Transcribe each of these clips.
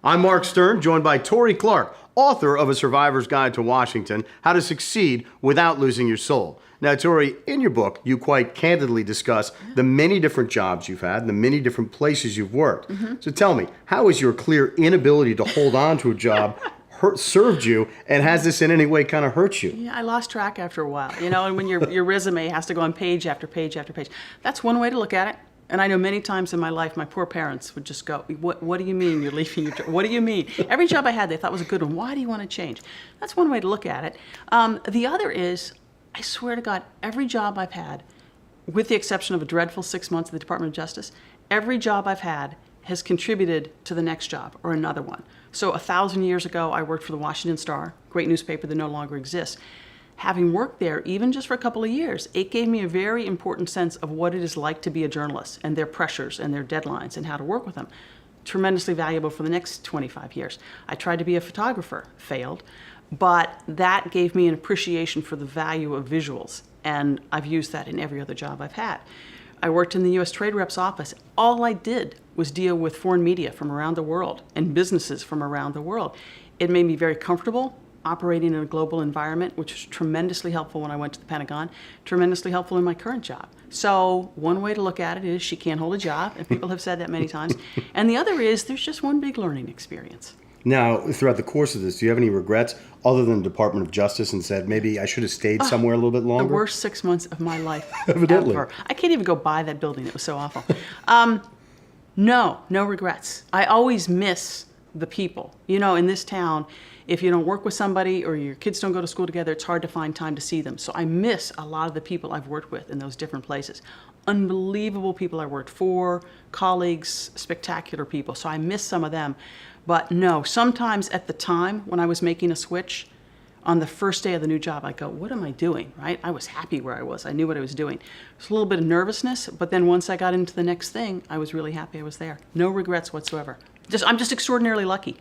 I'm Mark Stern, joined by Torie Clarke, author of A Survivor's Guide to Washington, How to Succeed Without Losing Your Soul. Now, Torie, in your book, you quite candidly discuss the many different jobs you've had and the many different places you've worked. So tell me, how has your clear inability to hold on to a job served you, and has this in any way kind of hurt you? Yeah, I lost track after a while, and when your resume has to go on page after page after page. That's one way to look at it. And I know many times in my life, my poor parents would just go, what do you mean you're leaving your job? What do you mean? Every job I had, they thought was a good one. Why do you want to change? That's one way to look at it. The other is, I swear to God, every job I've had, with the exception of a dreadful 6 months at the Department of Justice, every job I've had has contributed to the next job or another one. So 1,000 years ago, I worked for the Washington Star, great newspaper that no longer exists. Having worked there, even just for a couple of years, it gave me a very important sense of what it is like to be a journalist and their pressures and their deadlines and how to work with them. Tremendously valuable for the next 25 years. I tried to be a photographer, failed, but that gave me an appreciation for the value of visuals, and I've used that in every other job I've had. I worked in the U.S. Trade Rep's office. All I did was deal with foreign media from around the world and businesses from around the world. It made me very comfortable operating in a global environment, which was tremendously helpful when I went to the Pentagon, tremendously helpful in my current job. So one way to look at it is she can't hold a job, and people have said that many times. And the other is there's just one big learning experience. Now, throughout the course of this, do you have any regrets other than the Department of Justice and said, maybe I should have stayed somewhere a little bit longer? The worst 6 months of my life Evidently. ever. I can't even go by that building. It was so awful. No regrets. I always miss the people. In this town, if you don't work with somebody or your kids don't go to school together, it's hard to find time to see them. So I miss a lot of the people I've worked with in those different places. Unbelievable people I worked for, colleagues, spectacular people. So I miss some of them. But no, sometimes at the time when I was making a switch, on the first day of the new job, I go, what am I doing, right? I was happy where I was. I knew what I was doing. There's a little bit of nervousness, but then once I got into the next thing, I was really happy I was there. No regrets whatsoever. I'm just extraordinarily lucky.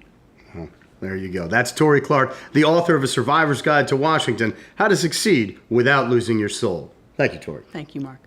Oh, there you go. That's Torie Clarke, the author of A Survivor's Guide to Washington, How to Succeed Without Losing Your Soul. Thank you, Torie. Thank you, Mark.